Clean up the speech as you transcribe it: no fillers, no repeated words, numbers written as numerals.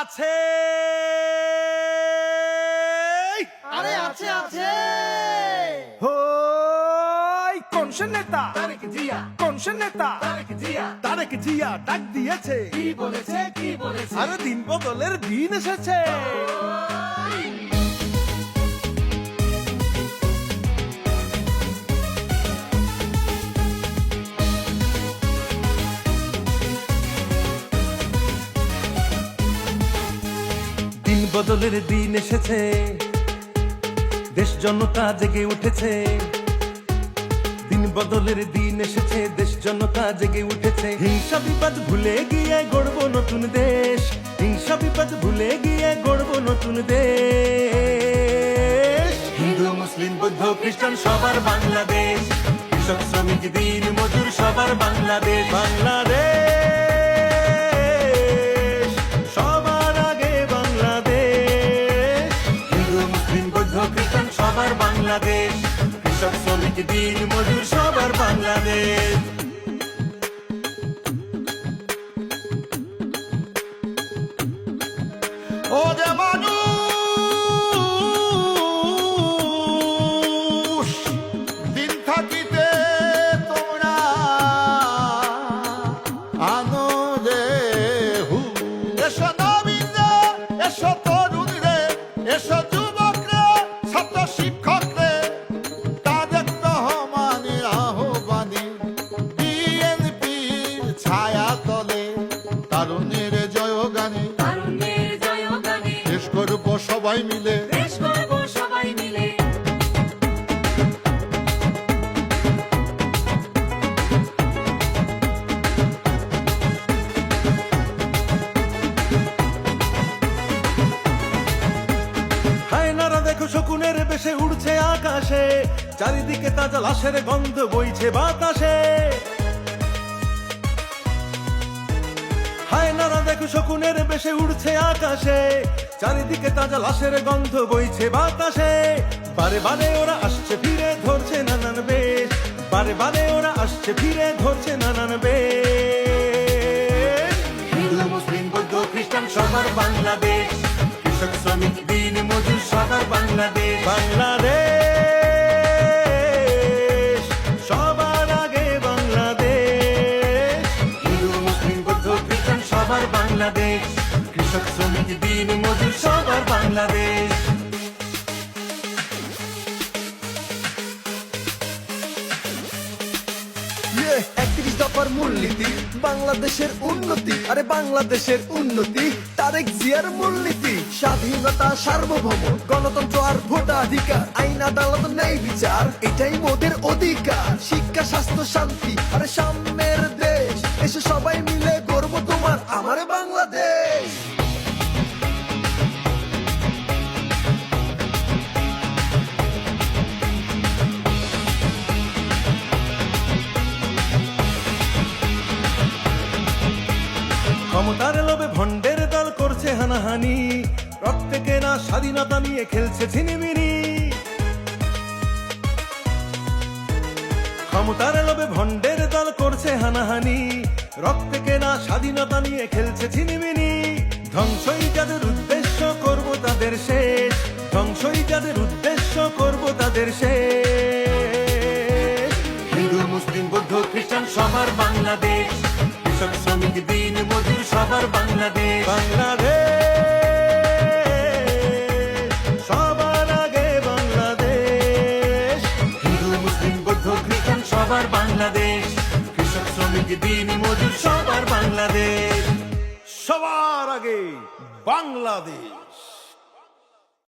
আছে? আরে আছে আছে। হই কোন সে নেতা? তারেক জিয়া, কোন সে নেতা? তারেক জিয়া। তারেক জিয়া ডাক দিয়েছে। কি বলেছে কি বলেছে? আরে দিন বদলের দিন এসেছে। দিন বদলের দিন এসেছে, দেশ জনতা জেগে উঠেছে। দিন বদলের দিন এসেছে, দেশ জনতা জেগে উঠেছে। হিংসা বিপদ ভুলে গিয়ে গড়ব নতুন দেশ। হিংসা বিপদ ভুলে গিয়ে গড়ব নতুন দেশ। হিন্দু মুসলিম বৌদ্ধ খ্রিস্টান সবার বাংলাদেশ। কৃষক শ্রমিক দিন মজুর সবার বাংলাদেশ। বাংলাদেশ সবার আগে বাংলাদেশ। হিন্দু মুসলিম বৌদ্ধ খ্রিস্টান সবার বাংলাদেশ। কৃষক শ্রমিক দিন মজুর সবার বাংলাদেশ। ও যে মানুষ দিন থাকিতে তোমরা আনো রে হু। এসো নবীন রে, এসো তরুণ রে, এসো যুবক রে, ছাত্র শিক্ষক রে, তাদের রহমানের আহ্বানে বিএনপির ছায়া তলে তারুণের জয়গানে তারুণ্যের জয়গানে শেষ করবো সবাই মিলে। দেশ করব সবাই মিলে। হায়নারা দেখো শকুনের বেশে উড়ছে আকাশে। চারিদিকে তাজা লাশের গন্ধ বইছে বাতাসে। হায়নারা দেখো শকুনের বেশে উড়ছে আকাশে। চারিদিকে তাজা লাশের গন্ধ বইছে বাতাসে। বারে বারে ওরা আসছে ফিরে ধরছে নানান বেশ। বারে বারে ওরা আসছে ফিরে ধরছে নানান বেশ। হিন্দু মুসলিম বৌদ্ধ খ্রিস্টান সবার বাংলাদেশ। কৃষক শ্রমিক দিন মজুর সবার বাংলাদেশ। বাংলাদেশ সবার আগে বাংলাদেশ। হিন্দু মুসলিম বৌদ্ধ খ্রিস্টান সবার বাংলাদেশ। কৃষক শ্রমিক দিন মজুর সবার বাংলাদেশ। 31 দফার মূলনীতি বাংলাদেশের উন্নতি। আরে বাংলাদেশের উন্নতি তারেক জিয়ার মূলনীতি। স্বাধীনতা সার্বভৌম গণতন্ত্র আর ভোটাধিকার, আইন আদালত ন্যায় বিচার, এটাই মোদের অধিকার। শিক্ষা স্বাস্থ্য শান্তি আরে সাম্যের দেশ। এসে সবাই মিলে গর্ব তোমার আমার বাংলাদেশ। ক্ষমতার লোভে ভণ্ডের দল করছে হানাহানি। রক্তে কেনা স্বাধীনতা নিয়ে খেলছে ছিনিমিনি। ক্ষমতার লোভে ভণ্ডের দল করছে হানাহানি। রক্তে কেনা স্বাধীনতা নিয়ে খেলছে ছিনিমিনি। ধ্বংসই যাদের উদ্দেশ্য করব তাদের শেষ। ধ্বংসই যাদের উদ্দেশ্য করব তাদের শেষ। হিন্দু মুসলিম বৌদ্ধ খ্রিস্টান সবার বাংলাদেশ। কৃষক শ্রমিক দিন মজুর সবার বাংলাদেশ। বাংলাদেশ সবার আগে বাংলাদেশ। হিন্দু মুসলিম বৌদ্ধ খ্রিস্টান সবার বাংলাদেশ। কৃষক শ্রমিক দিন মজুর সবার বাংলাদেশ। সবার আগে বাংলাদেশ।